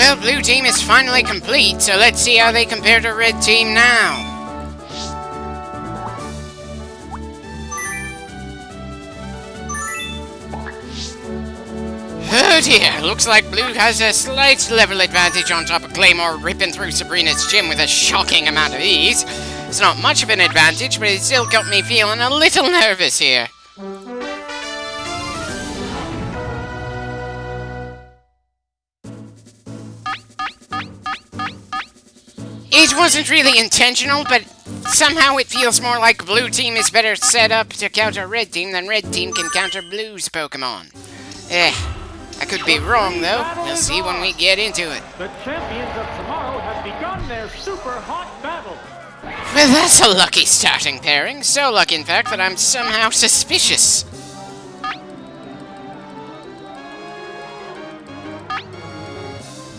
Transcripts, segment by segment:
Well, blue team is finally complete, so let's see how they compare to red team now. Oh dear, looks like blue has a slight level advantage on top of Claymore ripping through Sabrina's gym with a shocking amount of ease. It's not much of an advantage, but it still got me feeling a little nervous here. It wasn't really intentional, but somehow it feels more like blue team is better set up to counter red team than red team can counter blue's Pokemon. I could be wrong, though. We'll see when we get into it. The champions of tomorrow have begun their super hot battle. Well, that's a lucky starting pairing. So lucky, in fact, that I'm somehow suspicious.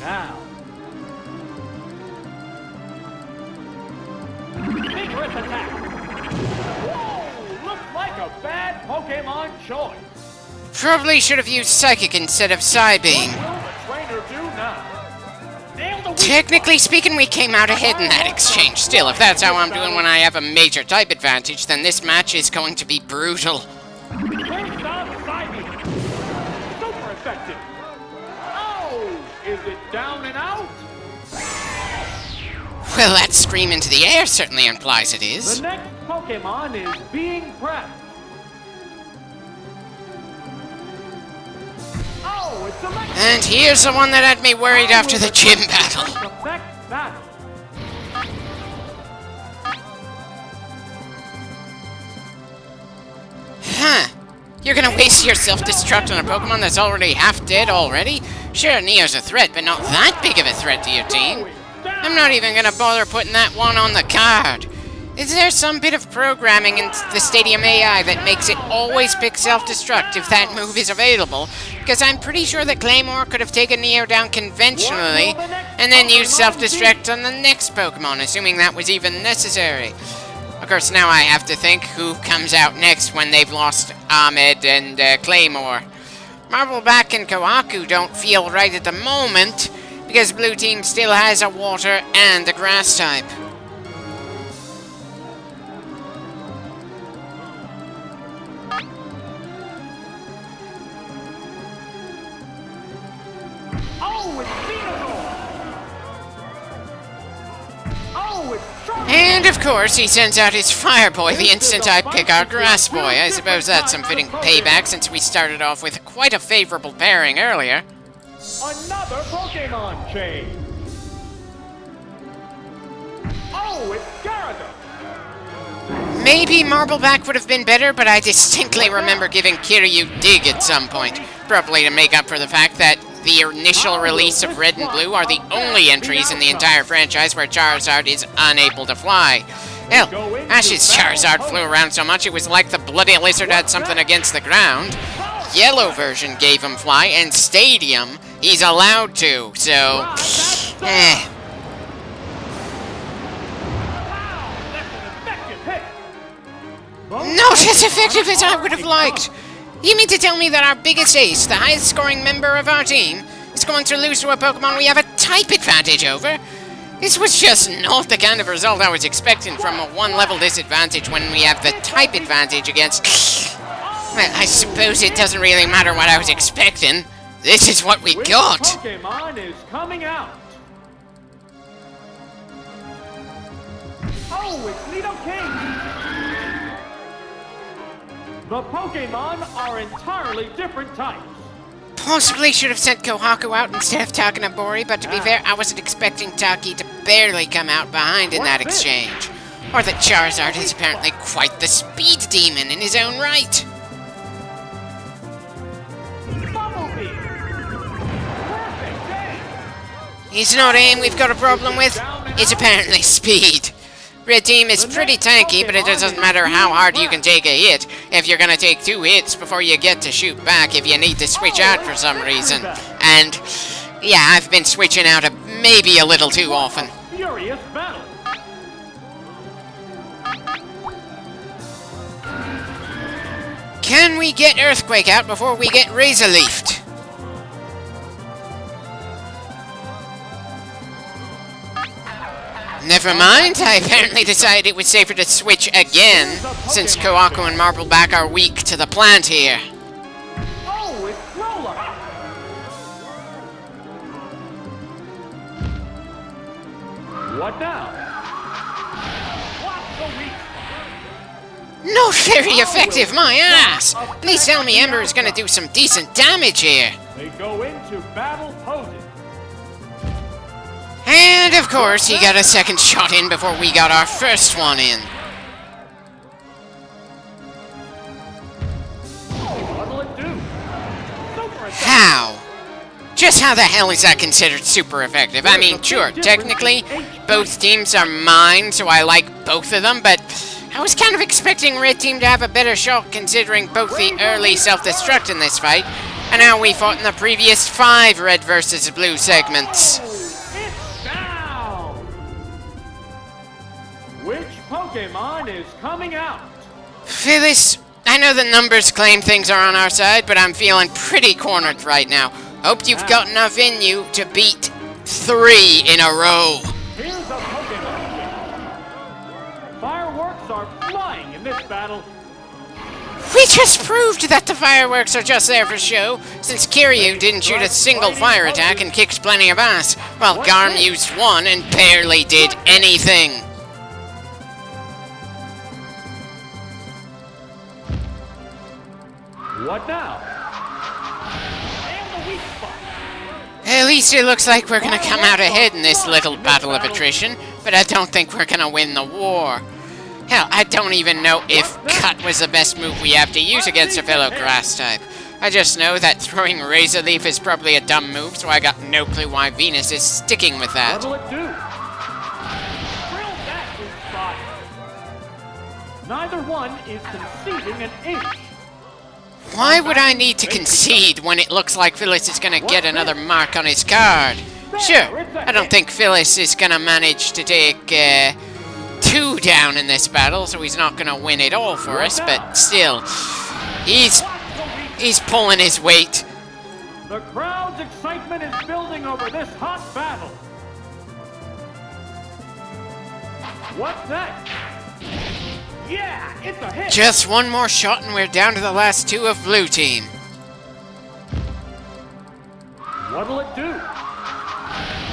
Now. Vigorous attack. Whoa! Looks like a bad Pokemon choice. Probably should have used Psychic instead of Psybeam. What will the trainer do now? Nail the weak Technically speaking, we came out ahead in that exchange. Still, if that's how I'm doing when I have a major type advantage, then this match is going to be brutal. First on Psybeam. Super effective. Oh! Is it down and out? Well, that scream into the air certainly implies it is. The next Pokemon is being prepped. Oh, it's electric. And here's the one that had me worried after the gym battle. Effect battle. Huh. You're gonna waste your self-destruct on a Pokemon that's already half dead already? Sure, Neo's a threat, but not that big of a threat to your team. I'm not even gonna bother putting that one on the card. Is there some bit of programming in the Stadium AI that makes it always pick self-destruct if that move is available? Because I'm pretty sure that Claymore could have taken Neo down conventionally and then used self-destruct on the next Pokemon, assuming that was even necessary. Of course, now I have to think who comes out next when they've lost Ahmed and Claymore. Marbleback and Kohaku don't feel right at the moment, because blue team still has a water and a grass type. Oh, it's Venusaur. Oh, it's Shark. And of course, he sends out his Fire Boy the instant I pick our Grass Boy. I suppose that's some fitting payback since we started off with quite a favorable pairing earlier. Another Pokemon change. Oh, it's Gyarados. Maybe Marbleback would have been better, but I distinctly remember giving Kiryu Dig at some point, probably to make up for the fact that the initial release of Red and Blue are the only entries in the entire franchise where Charizard is unable to fly. Hell, Ash's Charizard flew around so much it was like the bloody lizard had something against the ground. Yellow version gave him fly, and Stadium, he's allowed to, so... eh. Not as effective as I would have liked. You mean to tell me that our biggest ace, the highest scoring member of our team, is going to lose to a Pokemon we have a type advantage over? This was just not the kind of result I was expecting from a one-level disadvantage when we have the type advantage against... Well, I suppose it doesn't really matter what I was expecting. This is what we got. Pokemon is coming out. Oh, it's Nidoking. The Pokemon are entirely different types. Possibly should have sent Kohaku out instead of Takanabori, but to be fair, I wasn't expecting Taki to barely come out behind in that exchange. Or that Charizard is apparently quite the speed demon in his own right. Bumblebee. Perfect day. It's not aim we've got a problem with, it's apparently speed. Red team is pretty tanky, but it doesn't matter how hard you can take a hit if you're gonna take 2 hits before you get to shoot back if you need to switch out for some reason. And, yeah, I've been switching out maybe a little too often. Furious battle. Can we get Earthquake out before we get Razor Leafed? Never mind, I apparently decided it was safer to switch again, since Koako and Marbleback are weak to the plant here. Oh, it's Rolla! What now? What's the weak? Not very effective, my ass! Please tell me Ember is gonna do some decent damage here. They go into battle poses. And of course, he got a second shot in before we got our first one in. What'll it do? Super attack. How? Just how the hell is that considered super effective? I mean, sure, technically, both teams are mine, so I like both of them, but I was kind of expecting Red Team to have a better shot considering both the early self-destruct in this fight, and how we fought in the previous 5 Red versus Blue segments. It's down! Which Pokemon is coming out? Phyllis, I know the numbers claim things are on our side, but I'm feeling pretty cornered right now. Hope you've got enough in you to beat 3 in a row. Here's a Pokemon. Fireworks are flying in this battle. We just proved that the fireworks are just there for show, since Kiryu didn't shoot a single fire attack and kicked plenty of ass, while Garm used one and barely did anything. What now? And the weak spot. At least it looks like we're gonna come out ahead in this little battle of attrition, but I don't think we're gonna win the war. Hell, I don't even know if Cut was the best move we have to use against a fellow grass type. I just know that throwing Razor Leaf is probably a dumb move, so I got no clue why Venus is sticking with that. What'll it do? Drill that weak spot. Neither one is conceding an inch. Why would I need to concede when it looks like Phyllis is gonna get another mark on his card? Sure, I don't think Phyllis is gonna manage to take 2 down in this battle, so he's not gonna win it all for us, but still, he's pulling his weight. The crowd's excitement is building over this hot battle. What's that? Yeah, it's a hit. Just one more shot and we're down to the last 2 of Blue Team. What'll it do?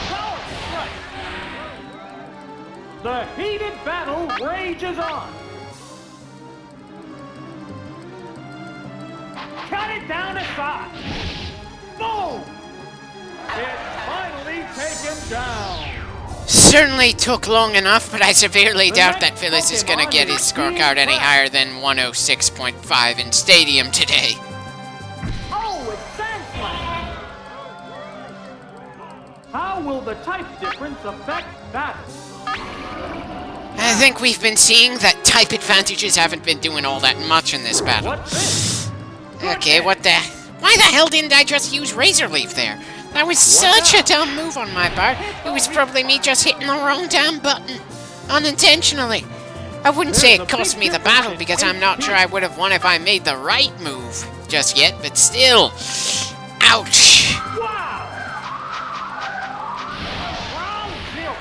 Power strike. The heated battle rages on. Cut it down aside. Boom! It's finally taken down. Certainly took long enough, but I severely doubt that Phyllis is gonna get his scorecard any higher than 106.5 in Stadium today. Oh, it's Sandslash! How will the type difference affect battle? I think we've been seeing that type advantages haven't been doing all that much in this battle. What's this? Okay, what the... Why the hell didn't I just use Razor Leaf there? That was such a dumb move on my part. It was probably me just hitting the wrong damn button. Unintentionally. I wouldn't say it cost me the battle because I'm not sure I would have won if I made the right move just yet, but still. Ouch. Wow! Round 0.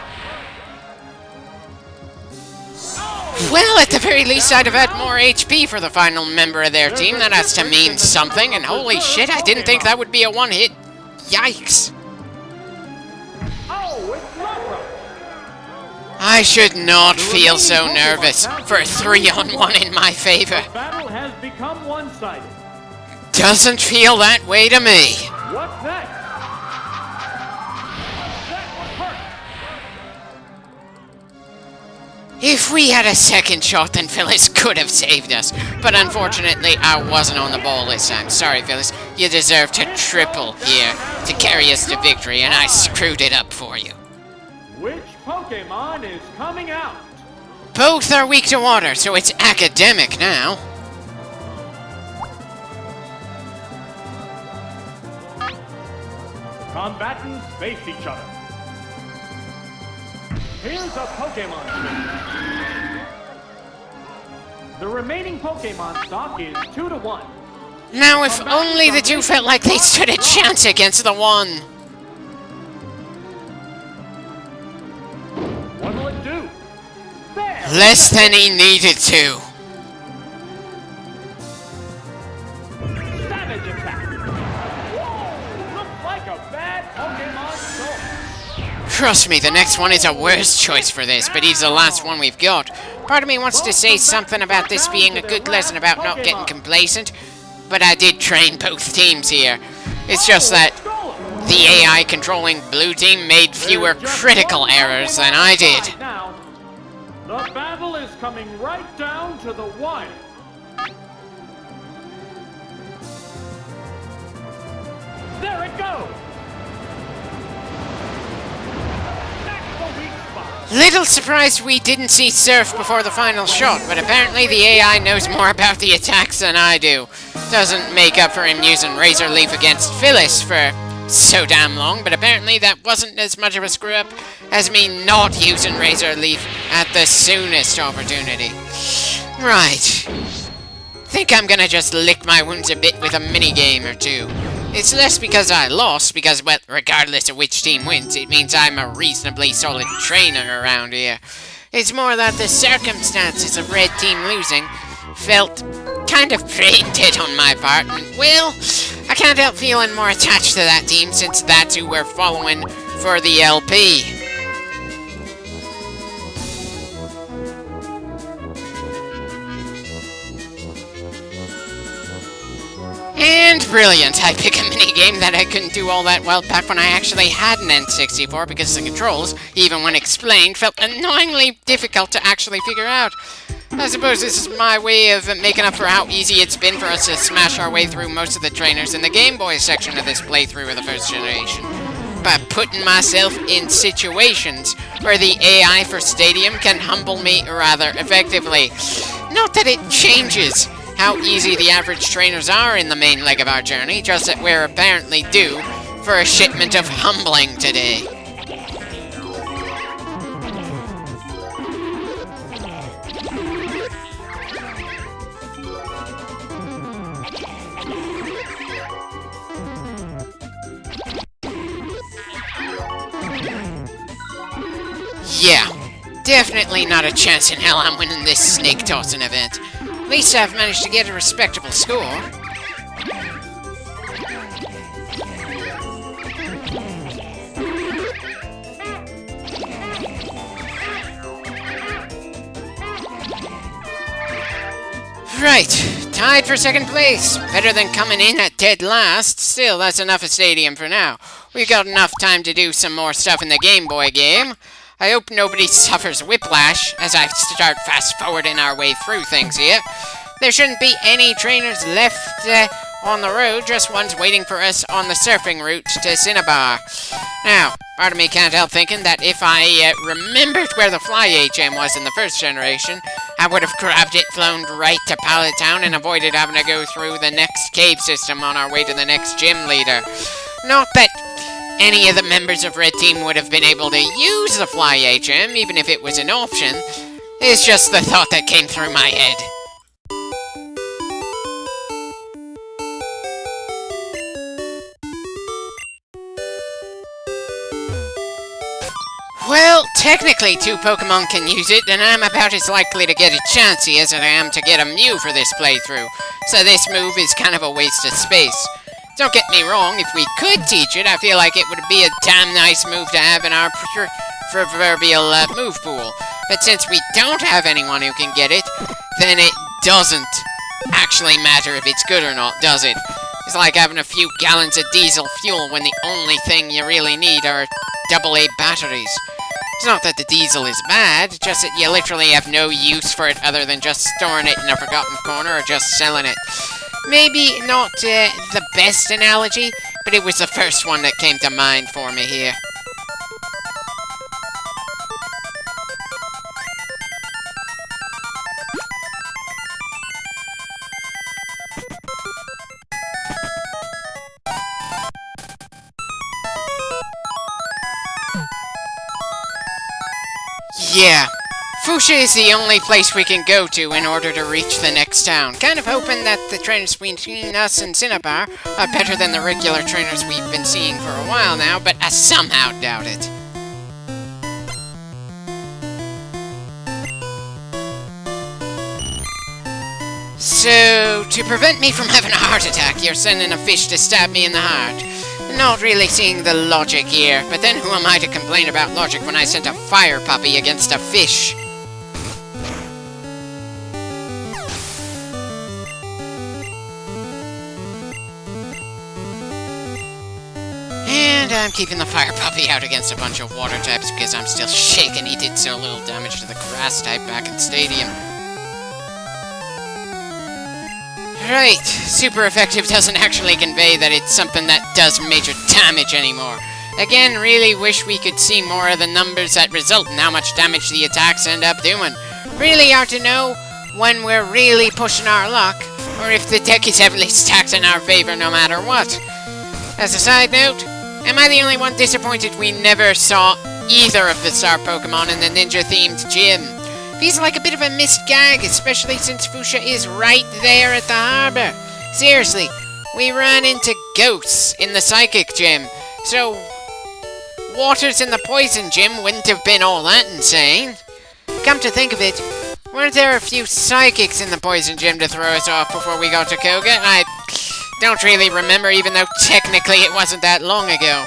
Oh! Well, at the very least, I'd have had more HP for the final member of their team. That has to mean something, and holy shit, I didn't think that would be a one-hit. Yikes. Oh, it's Mudra. I should not feel so nervous for a 3-on-1 in my favor. The battle has become one-sided. Doesn't feel that way to me. What's next? That one hurt. If we had a second shot, then Phyllis could have saved us. But unfortunately, I wasn't on the ball this time. Sorry, Phyllis. You deserve to triple here to carry us to victory, and I screwed it up for you. Which Pokemon is coming out? Both are weak to water, so it's academic now. Combatants face each other. Here's a Pokemon switch. The remaining Pokemon stock is 2-1. Now, if only the 2 felt like they stood a chance against the 1. What'll it Less than he needed to. Savage attack. Whoa! Looks like a bad Pokemon soul. Trust me, the next one is a worse choice for this, but he's the last one we've got. Part of me wants to say something about this being a good lesson about not getting complacent, but I did train both teams here. It's just that the AI controlling blue team made fewer critical errors than I did. Now, the battle is coming right down to the wire. There it goes. That's the weak spot. Little surprised we didn't see Surf before the final shot, but apparently the AI knows more about the attacks than I do. Doesn't make up for him using Razor Leaf against Phyllis for so damn long, but apparently that wasn't as much of a screw-up as me not using Razor Leaf at the soonest opportunity. Right. Think I'm gonna just lick my wounds a bit with a mini-game or two. It's less because I lost, because, well, regardless of which team wins, it means I'm a reasonably solid trainer around here. It's more that the circumstances of Red Team losing felt kind of brain-dead on my part, and, well, I can't help feeling more attached to that team since that's who we're following for the LP. And brilliant, I pick a minigame that I couldn't do all that well back when I actually had an N64 because the controls, even when explained, felt annoyingly difficult to actually figure out. I suppose this is my way of making up for how easy it's been for us to smash our way through most of the trainers in the Game Boy section of this playthrough of the first generation. By putting myself in situations where the AI for Stadium can humble me rather effectively. Not that it changes how easy the average trainers are in the main leg of our journey, just that we're apparently due for a shipment of humbling today. Yeah, definitely not a chance in hell I'm winning this snake tossing event. At least I've managed to get a respectable score. Right, tied for second place. Better than coming in at dead last. Still, that's enough of Stadium for now. We've got enough time to do some more stuff in the Game Boy game. I hope nobody suffers whiplash as I start fast-forwarding our way through things here. There shouldn't be any trainers left on the road, just ones waiting for us on the surfing route to Cinnabar. Now, part of me can't help thinking that if I remembered where the Fly HM was in the first generation, I would have grabbed it, flown right to Pallet Town, and avoided having to go through the next cave system on our way to the next gym leader. Not that any of the members of Red Team would have been able to use the Fly HM, even if it was an option. It's just the thought that came through my head. Well, technically 2 Pokemon can use it, and I'm about as likely to get a Chansey as I am to get a Mew for this playthrough, so this move is kind of a waste of space. Don't get me wrong, if we could teach it, I feel like it would be a damn nice move to have in our proverbial move pool. But since we don't have anyone who can get it, then it doesn't actually matter if it's good or not, does it? It's like having a few gallons of diesel fuel when the only thing you really need are AA batteries. It's not that the diesel is bad, just that you literally have no use for it other than just storing it in a forgotten corner or just selling it. Maybe not the best analogy, but it was the first one that came to mind for me here. Yeah, Fuchsia is the only place we can go to in order to reach the next town. Kind of hoping that the trainers between us and Cinnabar are better than the regular trainers we've been seeing for a while now, but I somehow doubt it. So, to prevent me from having a heart attack, you're sending a fish to stab me in the heart. Not really seeing the logic here, but then who am I to complain about logic when I sent a fire puppy against a fish? And I'm keeping the fire puppy out against a bunch of water types because I'm still shaken he did so little damage to the grass type back in Stadium. Right, super effective doesn't actually convey that it's something that does major damage anymore. Again, really wish we could see more of the numbers that result in how much damage the attacks end up doing. Really hard to know when we're really pushing our luck, or if the deck is heavily stacked in our favor no matter what. As a side note, am I the only one disappointed we never saw either of the star Pokemon in the ninja-themed gym? Feels like a bit of a missed gag, especially since Fuchsia is right there at the harbor. Seriously, we ran into ghosts in the Psychic Gym, so waters in the Poison Gym wouldn't have been all that insane. Come to think of it, weren't there a few Psychics in the Poison Gym to throw us off before we got to Koga? I don't really remember, even though technically it wasn't that long ago.